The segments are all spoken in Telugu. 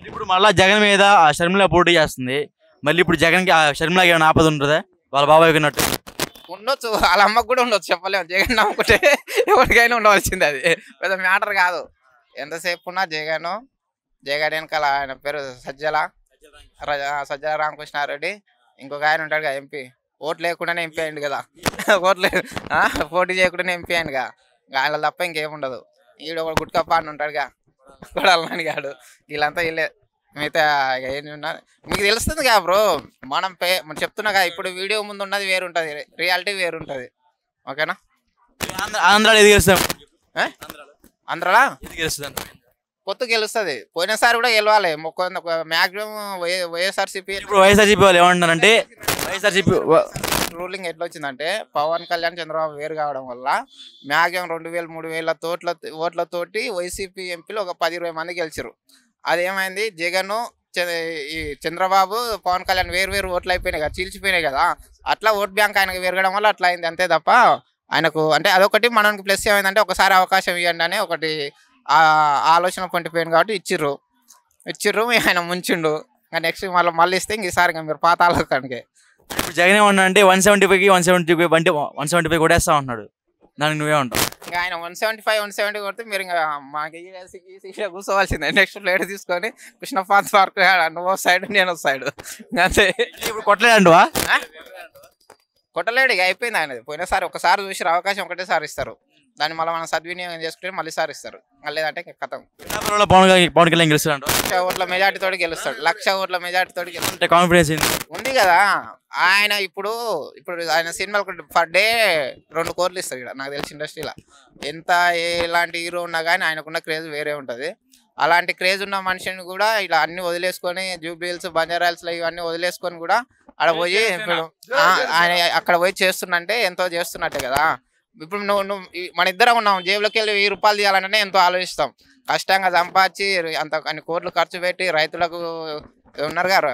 ఇప్పుడు మళ్ళా జగన్ మీద ఆ షర్మిల పోటీ చేస్తుంది. మళ్ళీ ఇప్పుడు జగన్కి ఆ షర్మిలకి ఏమైనా ఆపద ఉంటుందా వాళ్ళ బాబాయ్ ఉన్నట్టు? ఉండొచ్చు, వాళ్ళ అమ్మకు కూడా ఉండొచ్చు, చెప్పలేము. జగన్ నమ్ముకుంటే ఎవరికైనా ఉండవలసింది, అది పెద్ద మ్యాటర్ కాదు. ఎంతసేపు ఉన్నా జగన్ వెనకాల ఆయన పేరు సజ్జల రామకృష్ణారెడ్డి, ఇంకొక ఆయన ఉంటాడు కదా ఎంపీ, ఓట్లు లేకుండానే ఎంపీ అయింది కదా. ఓట్లు పోటీ చేయకుండానే ఎంపీ అయిందిగా, ఆయన తప్ప ఇంకేముండదు. ఈడ ఒక గుట్కప్ప అని ఉంటాడుగా, కొడాలని గాడు, వీళ్ళంతా వీళ్ళే. మిగతా ఏంటి మీకు తెలుస్తుంది కదా బ్రో. మనం చెప్తున్నా కదా, ఇప్పుడు వీడియో ముందు ఉన్నది వేరుంటుంది, రియాలిటీ వేరుంటుంది. ఓకేనా? ఆంధ్రాలో ఎది గెలుస్తాం? ఆంధ్రాలో ఎది గెలుస్తుంది? పొత్తు గెలుస్తుంది. పోయినసారి కూడా గెలవాలి మ్యాక్సిమం వైఎస్ఆర్సీపీ. ఇప్పుడు వైఎస్ఆర్సీపీ వాళ్ళు ఏమంటున్నారంటే, వైఎస్ఆర్సీపీ రూలింగ్ ఎట్లా వచ్చిందంటే, పవన్ కళ్యాణ్ చంద్రబాబు వేరు కావడం వల్ల మ్యాక్సిమం 2,000-3,000 ఓట్లతోటి వైసీపీ ఎంపీలు ఒక 10-20 మంది గెలిచారు. అదేమైంది, జగన్ ఈ చంద్రబాబు పవన్ కళ్యాణ్ వేరు ఓట్లు అయిపోయినాయి కదా, చీల్చిపోయినాయి కదా, అట్లా ఓట్ బ్యాంక్ ఆయనకు పెరగడం వల్ల అట్లా అయింది, అంతే తప్ప ఆయనకు అంటే అదొకటి. మనకి ప్లస్ ఏమైందంటే, ఒకసారి అవకాశం ఇవ్వండి అని ఒకటి ఆలోచన పండిపోయింది కాబట్టి ఇచ్చిర్రు. ఆయన ముంచిండు. ఇంకా నెక్స్ట్ మళ్ళీ ఇస్తే ఇంక ఈసారి మీరు పాతాళానికి. ఇప్పుడు జగన్ ఏమన్నా అంటే 175కి 175 కొట్టేస్తా ఉంటున్నాడు, దానికి నువ్వే ఉంటావు. ఇంకా ఆయన 170 కొడితే మీరు ఇంకా మాకు కూర్చోవాల్సిందే. నెక్స్ట్ ప్లేట్ తీసుకొని కృష్ణపాత్ పార్క్, నువ్వు సైడ్ నేను సైడ్, అంతే. ఇప్పుడు కొట్టలేదంటువా? కొట్టలేడు, ఇక అయిపోయింది ఆయనది. పోయినసారి ఒకసారి చూసి అవకాశం ఒకటేసారి ఇస్తారు, దాన్ని మళ్ళీ మనం సద్వినియోగం చేసుకుంటే మళ్ళీ సారి ఇస్తారు. లేదంటే కథం. పవన్ కళ్యాణ్ గెలుస్తాడు, 1,00,000 ఓట్ల మెజార్టీతో గెలుస్తాడు. 1,00,000 ఓట్ల మెజార్టీతో కాన్ఫిడెన్స్ ఉంది కదా ఆయన. ఇప్పుడు ఆయన సినిమాలకు పర్ డే 2 కోట్లు ఇస్తాడు ఇక్కడ, నాకు తెలిసి ఇండస్ట్రీలో. ఎలాంటి హీరో ఉన్నా కానీ ఆయనకున్న క్రేజ్ వేరే ఉంటుంది. అలాంటి క్రేజ్ ఉన్న మనిషిని కూడా ఇలా అన్ని వదిలేసుకొని, జూబ్లీహిల్స్, బంజారాహిల్స్లో ఇవన్నీ వదిలేసుకొని కూడా అక్కడ పోయి ఆయన అక్కడ పోయి చేస్తున్నంటే ఎంతో చేస్తున్నట్టే కదా. ఇప్పుడు నువ్వు మన ఇద్దరం ఉన్నాం, జేబులోకి వెళ్ళి 1000 రూపాయలు తీయాలంటే ఎంతో ఆలోచిస్తాం. కష్టంగా సంపాదించి అన్ని కోట్లు ఖర్చు పెట్టి రైతులకు ఉన్నారు కదా,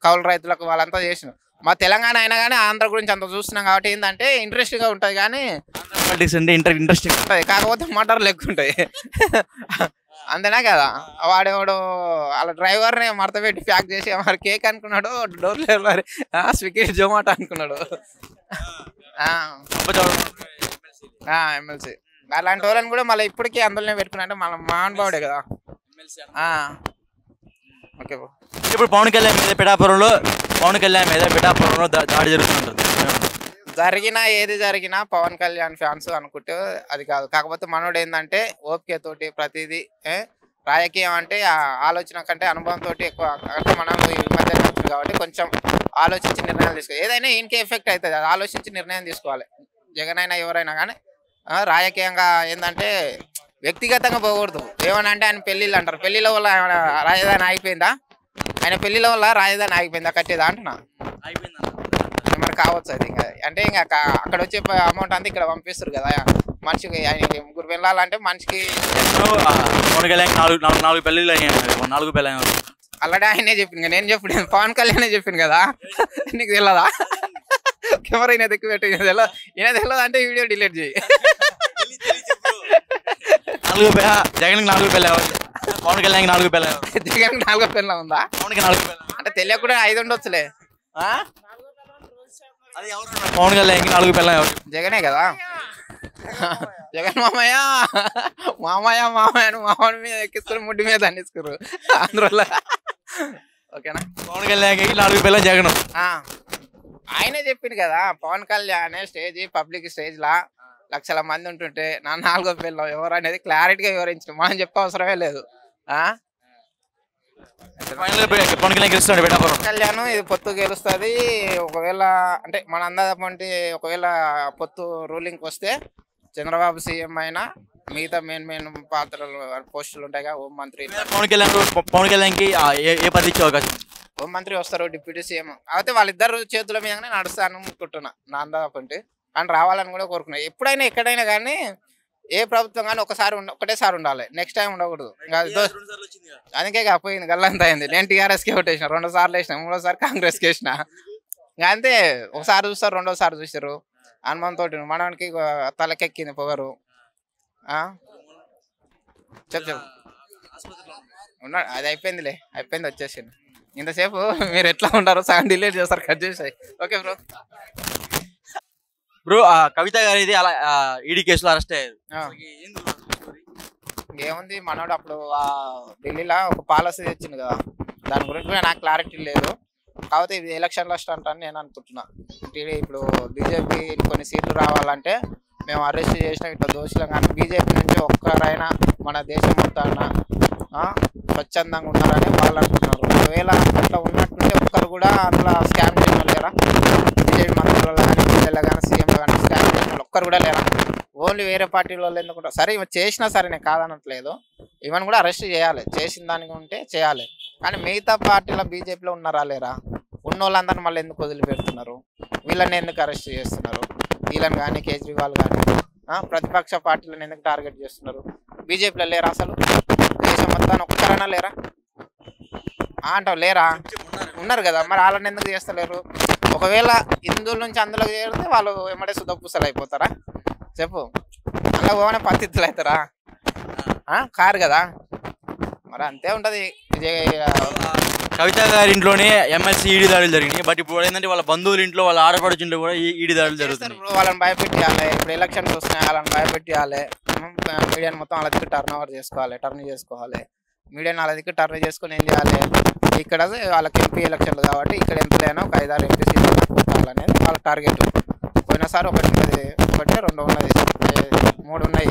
కౌలు రైతులకు, వాళ్ళంతా చేసిన. మా తెలంగాణ అయినా కానీ ఆంధ్ర గురించి అంత చూస్తున్నాం కాబట్టి ఏంటంటే ఇంట్రెస్ట్గా ఉంటుంది. కానీ ఇంట్రెస్టింగ్ ఉంటుంది, కాకపోతే మటర్లు ఎక్కువ ఉంటాయి. అంతేనా కదా. వాడేవాడు వాళ్ళ డ్రైవర్ని మడత పెట్టి ప్యాక్ చేసి మరి కేక్ అనుకున్నాడు, డోర్ డెలివరీ స్విగ్గీ జొమాటో అనుకున్నాడు. ఎమ్మెల్సీ అలాంటి వాళ్ళని కూడా మళ్ళీ ఇప్పటికీ అందులోనే పెట్టుకున్నా మన మహానుభావుడే కదా. ఓకే. ఇప్పుడు పవన్ కళ్యాణ్ మీద పిఠాపురంలో దాడి జరుగుతుంటుంది. ఏది జరిగినా పవన్ కళ్యాణ్ ఫ్యాన్స్ అనుకుంటే అది కాదు. కాకపోతే మనోడు ఏంటంటే ఓపికతోటి ప్రతిదీ, రాజకీయం అంటే ఆలోచన కంటే అనుభవంతో ఎక్కువ. అంటే మనం ఈ మధ్య కాబట్టి కొంచెం ఆలోచించి నిర్ణయాలు తీసుకోవాలి. ఏదైనా ఈయనకే ఎఫెక్ట్ అవుతుంది, అది ఆలోచించి నిర్ణయం తీసుకోవాలి. జగన్ అయినా ఎవరైనా కానీ రాజకీయంగా ఏంటంటే వ్యక్తిగతంగా పోకూడదు. ఏమన్నా అంటే ఆయన పెళ్ళిళ్ళు అంటారు, పెళ్ళిళ్ళ వల్ల రాజధాని ఆగిపోయిందా? ఆయన పెళ్ళిళ్ళ వల్ల రాజధాని ఆగిపోయిందా కట్టేదా అంటున్నా? మరి కావచ్చు అది. అంటే ఇంకా అక్కడ వచ్చే అమౌంట్ అంతా ఇక్కడ పంపిస్తారు కదా మనిషికి. ఆయన 3 వెళ్ళాలంటే మనిషికి ఆల్రెడీ ఆయనే చెప్పింది, నేను చెప్పిన పవన్ కళ్యాణే చెప్పింది కదా. నీకు తెలియదా? కెమెరా ఈయన దిక్కు పెట్టి ఈయన తెలియదు అంటే వీడియో డిలీట్ చేయి. జగన్ 4 పెళ్ళి, పవన్ కళ్యాణ్ 4 పెళ్ళి. జగన్ 4 పెళ్ళ ఉందా? అంటే తెలియకుండా 5 ఉండొచ్చులే. పవన్ కళ్యాణ్ 4 పెళ్ళ జగనే కదా. జగన్ మామయ్య మామయ్య మీద ఎక్కిస్తారు, ముడ్డి మీద అన్నిస్తారు ఆంధ్రలో. ఓకేనా? పవన్ కళ్యాణ్ 4 పెళ్ళ జగన్ ఆయనే చెప్పింది కదా. పవన్ కళ్యాణ్ పబ్లిక్ స్టేజ్ లా 1,00,000 మంది ఉంటుంటే నా 4వ పెళ్ళం ఎవరు అనేది క్లారిటీగా వివరించిన, మనం చెప్పే అవసరమే లేదు. కళ్యాణ్ ఇది పొత్తు గెలుస్తుంది. ఒకవేళ అంటే మన అందాజంటే ఒకవేళ పొత్తు రూలింగ్కి వస్తే చంద్రబాబు సీఎం అయినా మిగతా మెయిన్ పాత్రలు పోస్టులు ఉంటాయి కదా, హోంమంత్రి. పవన్ కళ్యాణ్కి ఏ పదవి ఇచ్చే అవకాశం? హోంమంత్రి వస్తారు, డిప్యూటీ సీఎం. అయితే వాళ్ళిద్దరు చేతుల మీదనే నడుస్తాను అనుకుంటున్నా నా అందాజంటే. కానీ రావాలని కూడా కోరుకున్నా. ఎప్పుడైనా ఎక్కడైనా కానీ ఏ ప్రభుత్వం కానీ ఒకటేసారి ఉండాలి, నెక్స్ట్ టైం ఉండకూడదు. అందుకే పోయింది గల్లంత అయింది. నేను టీఆర్ఎస్కి ఓటేసిన, 2 సార్లు వేసిన, 3వసారి కాంగ్రెస్కి వేసిన. అంతే, ఒకసారి చూస్తారు, 2వసారి చూసారు. అనుభవంతో మనకి తలకెక్కింది పొగరు. చెప్పు ఉన్నాడు, అది అయిపోయిందిలే, అయిపోయింది, వచ్చేసింది. ఇంతసేపు మీరు ఎట్లా ఉంటారో సగం డిలీట్ చేస్తారు, కట్ చేసాయి. Okay bro. బ్రో కవిత గారు ఇది అలా ఈడీ కేసులో అరెస్ట్ అయ్యారు. ఏముంది, మనోడు అప్పుడు ఢిల్లీలో ఒక పాలసీ తెచ్చింది కదా, దాని గురించి నాకు క్లారిటీ లేదు. కాకపోతే ఇది ఎలక్షన్లో స్టంట్ అని నేను అనుకుంటున్నా. ఇప్పుడు బీజేపీ కొన్ని సీట్లు రావాలంటే మేము అరెస్ట్ చేసిన ఇట్లా దోషులం, కానీ బీజేపీ నుంచి ఒక్కరైనా మన దేశం మొత్తాన స్వచ్ఛందంగా ఉన్నారని వాళ్ళు అంటున్నారు. ఒకవేళ అట్లా ఉన్నట్టుంటే ఒక్కరు కూడా అట్లా స్కామ్ చేసిన లేరా? బీజేపీ మంత్రులలో కానీ, ఎమ్మెల్యేలో కానీ, సీఎంలో కానీ స్కామ్ చేసిన వాళ్ళు ఒక్కరు కూడా లేరా? ఓన్లీ వేరే పార్టీ వాళ్ళు ఎందుకుంటారు? సరే ఇవి చేసినా సరే నేను కాదనట్లేదు, ఇవన్నీ కూడా అరెస్ట్ చేయాలి, చేసిన దానికి ఉంటే చేయాలి. కానీ మిగతా పార్టీలో బీజేపీలో ఉన్నారా లేరా? ఉన్న వాళ్ళందరినీ మళ్ళీ ఎందుకు వదిలిపెడుతున్నారు? వీళ్ళని ఎందుకు అరెస్ట్ చేస్తున్నారు? వీళ్ళని కానీ, కేజ్రీవాల్ కానీ ప్రతిపక్ష పార్టీలను ఎందుకు టార్గెట్ చేస్తున్నారు? బీజేపీలో లేరా అసలు? దేశం మొత్తాన్ని ఒక్కరైనా లేరా అంటావు? లేరా? ఉన్నారు కదా, మరి వాళ్ళని ఎందుకు చేస్తలేరు? ఒకవేళ హిందువుల నుంచి అందులోకి చేరితే వాళ్ళు ఎమ్మడే సుధపూసలు అయిపోతారా చెప్పు? అలా పోవనే పద్ధతులు అవుతారా? కారు కదా, మరి అంతే ఉంటుంది. కవిత గారి ఇంట్లోనే ఎమ్మెల్సీ ఈడీ దాడులు జరిగినాయి. బట్ ఇప్పుడు ఏంటంటే వాళ్ళ బంధువుల ఇంట్లో, వాళ్ళ ఆడపడుచు ఇంట్లో కూడా ఈడీ దాడులు జరుగుతాయి. ఇప్పుడు వాళ్ళని భయపెట్టియాలి, ఇప్పుడు ఎలక్షన్స్ వస్తున్నాయి, వాళ్ళని భయపెట్టియాలి. మీడియాని మొత్తం వాళ్ళ దిక్కు టర్న్ చేసుకోవాలి. మీడియాని వాళ్ళ దిక్కు టర్న్ చేసుకొని ఏం చేయాలి? ఇక్కడ వాళ్ళకి ఎంపీ ఎలక్షన్లు కాబట్టి ఇక్కడ ఎంపీలైనా ఒక 5-6 ఎంపీ సీట్లు కొట్టాలనేది వాళ్ళ టార్గెట్. పోయినసారి ఒకటి 2 ఉన్నది, 3 ఉన్నాయి.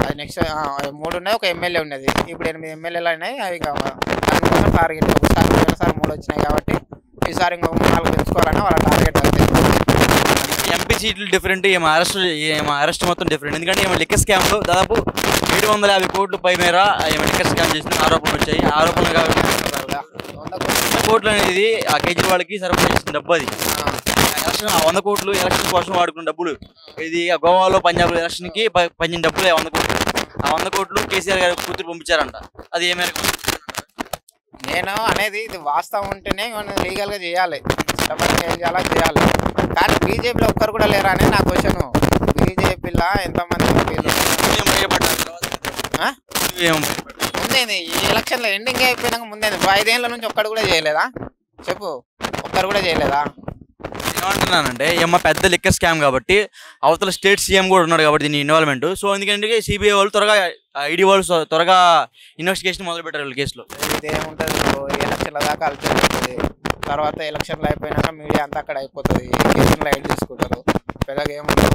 అది నెక్స్ట్ 3 ఉన్నాయి, ఒక ఎమ్మెల్యే ఉన్నది. ఇప్పుడు 8 ఎమ్మెల్యేలు అయినాయి. అవి దానికోసం టార్గెట్. పోయినసారి 3 వచ్చినాయి కాబట్టి ఈసారి ఇంకొక 4 పెంచుకోవాలని వాళ్ళ టార్గెట్. ఎంపీ సీట్లు డిఫరెంట్, ఏమో అరెస్ట్ మొత్తం డిఫరెంట్. ఎందుకంటే ఏమో లిక్కర్ స్కామ్లో దాదాపు 750 కోట్ల పై మేర ఏమో లిక్కర్ స్కామ్ చేసిన ఆరోపణలు వచ్చాయి. ఆరోపణలు కాబట్టి 100 కోట్లు అనేది ఆ కేజ్రీవాల్కి సరఫరా చేసిన డబ్బు. అది ఎలక్షన్ 100 కోట్లు ఎలక్షన్ కోసం వాడుకున్న డబ్బులు. ఇది గోవాలో, పంజాబ్లో ఎలక్షన్కి పంచిన డబ్బులే 100 కోట్లు. ఆ 100 కోట్లు కేసీఆర్ గారి కూతురు పంపించారంట. అది ఏ మేరకు? నేను అనేది ఇది వాస్తవం ఉంటేనే లీగల్గా చేయాలి, చట్టపరంగా ఏం చేయాలో చేయాలి. కానీ బీజేపీలో ఒక్కరు కూడా లేరా అని నా క్వశ్చన్. బీజేపీలో ఎంతమంది ముందేంది? ఈ ఎలక్షన్లో ఎండింగ్ అయిపోయినాక ముందేంది? 5 ఏళ్ళ నుంచి ఒక్కడు కూడా చేయలేదా చెప్పు? ఒక్కరు కూడా చేయలేదా? ఏమంటున్నానంటే ఏమో పెద్ద లిక్కర్ స్కామ్ కాబట్టి అవతల స్టేట్ సీఎం కూడా ఉన్నాడు కాబట్టి దీని ఇన్వాల్వ్మెంట్. సో ఎందుకంటే సిబిఐ వాళ్ళు త్వరగా, ఈడీ వాళ్ళు త్వరగా ఇన్వెస్టిగేషన్ మొదలు పెట్టారు వీళ్ళ కేసులో. ఇదేముంటుంది, ఎలక్షన్ల దాకా అల్పిస్తుంది. తర్వాత ఎలక్షన్లు అయిపోయినాక మీడియా అంతా అక్కడ అయిపోతుంది, కేసులు లైట్ తీసుకుంటారు. పెద్దగా ఏముంటుంది,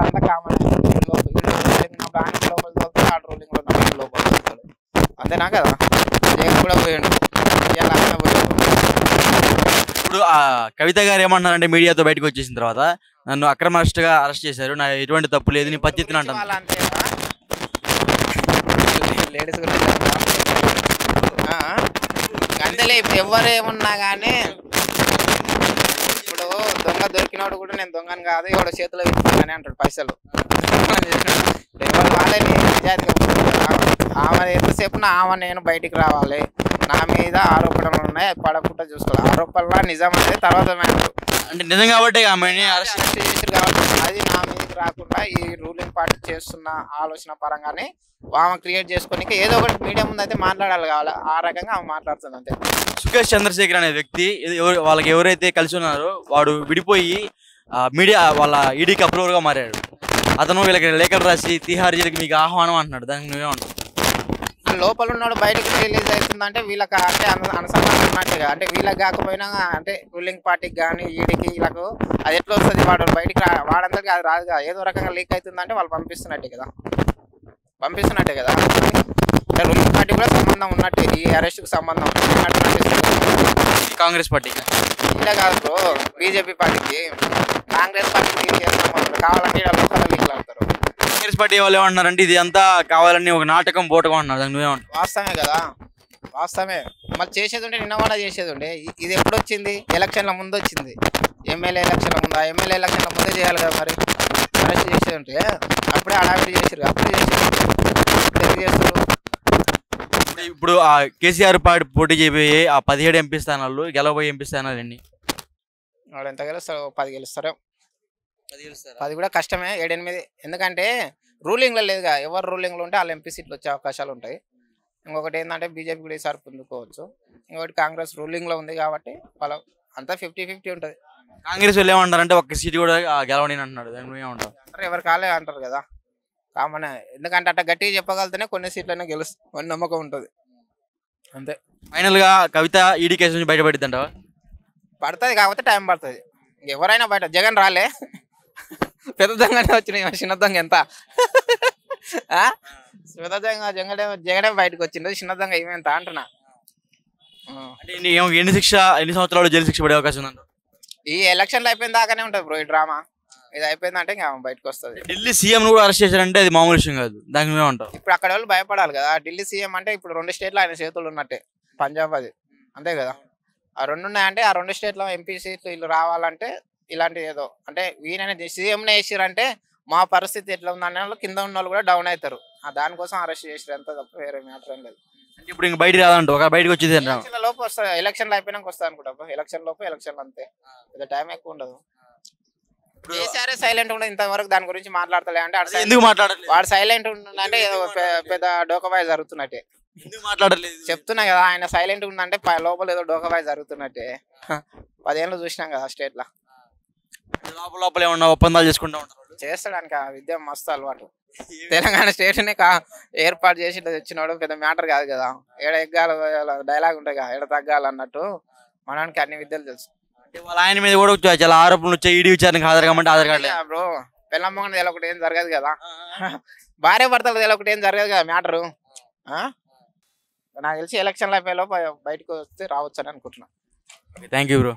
అంతా కామన్. లోపల తోలుతాడు, ఆ రూలింగ్లో లోపల తోలుతాడు. అంతేనా కదా? జగన్ కూడా పోయాడు, ఇవాళ పోయాడు. ఇప్పుడు కవిత గారు ఏమంటున్నారంటే మీడియాతో బయటకు వచ్చేసిన తర్వాత నన్ను అక్రమ అరెస్ట్ చేశారు, నా ఎటువంటి తప్పు లేదు, నీ పద్ధతిని అంటాను. లేడీస్ అంతేలే. ఇప్పుడు ఎవరు ఏమున్నా కానీ ఇప్పుడు దొంగ దొరికినోడు కూడా నేను దొంగని కాదు, ఎవడో చేతిలో ఇస్తున్నానే అంటాడు పైసలు. ఎవరు వాళ్ళని నిజాయితీగా ఆమె ఎంతసేపు ఆమె నేను బయటికి రావాలి, నా మీద ఆరోపణలు ఉన్నాయి, పడకుండా చూసుకోవాలి. ఆరోపణలు నిజం అంటే తర్వాత అంటే నిజం కాబట్టి ఆమెని అరెస్ట్ చేసారు కాబట్టి అది నా మీదకి రాకుండా ఈ రూలింగ్ పార్టీ చేస్తున్న ఆలోచన పరంగానే ఆమె క్రియేట్ చేసుకొని ఏదో ఒకటి మీడియా ముందు అయితే మాట్లాడాలి కావాలి. ఆ రకంగా ఆమె మాట్లాడుతుంది అంతే. సుకేష్ చంద్రశేఖర్ అనే వ్యక్తి వాళ్ళకి ఎవరైతే కలిసి ఉన్నారో వాడు విడిపోయి మీడియా వాళ్ళ ఈడీకి అప్రూవర్గా మారాడు. అతను వీళ్ళకి లేఖలు రాసి తిహార్ జైలుకి మీకు ఆహ్వానం అంటున్నాడు. దానికి నువ్వేమంటావు? లోపల ఉన్నాడు బయటకు రిలీజ్ అవుతుందంటే వీళ్ళకి అంటే అనుసంధానం ఉన్నట్టుగా, అంటే వీళ్ళకి కాకపోయినా అంటే రూలింగ్ పార్టీకి కానీ ఈడీకి వీళ్ళకు అది ఎట్లా వస్తుంది? వాడు బయటికి వాడందరికీ అది రాదుగా, ఏదో రకంగా లీక్ అవుతుందంటే వాళ్ళు పంపిస్తున్నట్టే కదా. అంటే రూలింగ్ పార్టీ కూడా సంబంధం ఉన్నట్టే, ఈ అరెస్ట్కి సంబంధం ఉన్నట్టు కాంగ్రెస్ పార్టీకి ఇలా కాదు బ్రో, బీజేపీ పార్టీకి కాంగ్రెస్ పార్టీకి కావాలంటే లోపల లీక్లు ఆడతారు. కాంగ్రెస్ పార్టీ వాళ్ళు ఏమంటున్నారంటే ఇది అంతా కావాలని ఒక నాటకం పోటకం అంటున్నారు. దానికి నువ్వేమంటావు? వాస్తవమే కదా, వాస్తవమే. మళ్ళీ చేసేది ఉంటే నిన్న కూడా చేసేది ఉండే. ఇది ఎప్పుడు వచ్చింది? ఎలక్షన్ల ముందు వచ్చింది. ఎమ్మెల్యే ఎలక్షన్ల ముందు, ఆ ఎమ్మెల్యే ఎలక్షన్ల ముందే చేయాలి కదా. మరి అరెస్ట్ చేసేది ఉంటే అప్పుడే అడావిడి చేసారు, అప్పుడే చేస్తారు. ఇప్పుడు ఆ కేసీఆర్ పార్టీ పోటీ చేయబోయే ఆ 17 ఎంపీ స్థానాలు, గెలవబోయే ఎంపీ స్థానాలు ఎన్ని? వాడు ఎంత గెలుస్తాడు? 10 గెలుస్తారో. అది కూడా కష్టమే 7-8. ఎందుకంటే రూలింగ్లో లేదుగా, ఎవరు రూలింగ్లో ఉంటే వాళ్ళు ఎంపీ సీట్లు వచ్చే అవకాశాలు ఉంటాయి. ఇంకొకటి ఏంటంటే బీజేపీ కూడా ఈసారి పొందుకోవచ్చు. ఇంకొకటి కాంగ్రెస్ రూలింగ్లో ఉంది కాబట్టి వాళ్ళ అంతా 50-50 ఉంటుంది. కాంగ్రెస్ వాళ్ళు ఏమంటారంటే ఒక్క సీట్ కూడా గెలవని అంటున్నాడు, దాని మీద ఏమంటారు? అంటే ఎవరు కాలే అంటారు కదా, కామన్. ఎందుకంటే అట్లా గట్టిగా చెప్పగలితేనే కొన్ని సీట్లైనా గెలుస్తామని నమ్మకం ఉంటుంది అంతే. ఫైనల్ గా కవిత ఈడీ కేసు నుంచి బయటపడిద్ది అంటావా? పడుతుంది, కాకపోతే టైం పడుతుంది. ఎవరైనా బయట జగన్ రాలే, పెద్ద దొంగనే వచ్చినాయి, చిన్న దొంగ ఎంత పెద్ద దొంగ జగనే బయటకు వచ్చింది, చిన్న దొంగ ఏమెంత అంటున్నా. అంటే ఎన్ని సంవత్సరాలు జైలు శిక్ష పడే అవకాశం ఉందంట? ఈ ఎలక్షన్లు అయిపోయిన దాకానే ఉంటుంది బ్రో ఈ డ్రామా. ఇది అయిపోయిందంటే ఇంకా బయటకు వస్తుంది. ఢిల్లీ సీఎం కూడా అరెస్ట్ చేశారంటే అది మామూలు విషయం కాదు, దానికి మేము ఉంటాం. ఇప్పుడు అక్కడ వాళ్ళు భయపడాలి కదా. ఢిల్లీ సీఎం అంటే ఇప్పుడు 2 స్టేట్లు ఆయన చేతులు ఉన్నట్టే, పంజాబ్ అది అంతే కదా. ఆ 2 ఉన్నాయంటే ఆ 2 స్టేట్లో ఎంపీ సీట్లు వీళ్ళు రావాలంటే ఇలాంటి ఏదో అంటే ఈయన సీఎంనే వేసారంటే మా పరిస్థితి ఎట్లా ఉందనే వాళ్ళు కింద ఉన్న వాళ్ళు కూడా డౌన్ అవుతారు. దానికోసం అరెస్ట్ చేసారు, ఎంత తప్ప వేరే మ్యాటర్ ఏం లేదు. అంటే ఇప్పుడు ఇంక బయటికి రాదంట, ఒక బయటకు వచ్చేది అంటాం. ఎలక్షన్ల లోపు వస్తుంది, ఎలక్షన్లు అయిపోయినాక వస్తుంది అనుకుంటా. ఎలక్షన్ లోపు ఎలక్షన్లు అంతే, పెద్ద టైం ఎక్కువ ఉండదు. కేసీఆర్ సైలెంట్ ఉండదు ఇంతవరకు, దాని గురించి మాట్లాడతలే అంటే ఎందుకు మాట్లాడలేదు? వాడు సైలెంట్ ఉంటుందంటే ఏదో పెద్ద డోకబాయ్ జరుగుతున్నట్టే. ఎందుకు మాట్లాడలేదు చెప్తున్నా కదా, ఆయన సైలెంట్ ఉందంటే లోపల ఏదో డోకబాయ్ జరుగుతున్నట్టే. 10 ఏళ్ళు చూసినాం కదా స్టేట్ లో. లోపల ఏమన్నా ఒప్పందాలు చేసుకుంటా ఉంటారు. చేస్తాడానికి ఆ విద్య మస్తు అలవాటు. తెలంగాణ స్టేట్ ని ఏర్పాటు చేసి ఇట్లా తెచ్చినోడు పెద్ద మ్యాటర్ కాదు కదా. ఏడ ఎగ్గాలి డైలాగ్ ఉంటాయి కదా, ఏడ తగ్గాలి అన్నట్టు మనకి అన్ని విద్యలు తెలుసు. వాళ్ళ ఆయన మీద కూడా చాలా ఆరోపణలు వచ్చాయి, ఈడీ విచారణకు హాజరు కామంటే హాజరు కావట్లేదు బ్రో. పెళ్ళమ్మగా తెలొకటి ఏం జరగదు కదా, భార్య భర్తలు తెలొకటి ఏం జరగదు కదా మ్యాటరు. నాకు తెలిసి ఎలక్షన్లు అయిపోయేలో బయటకు వస్తే రావచ్చు అని అనుకుంటున్నా. Thank you bro.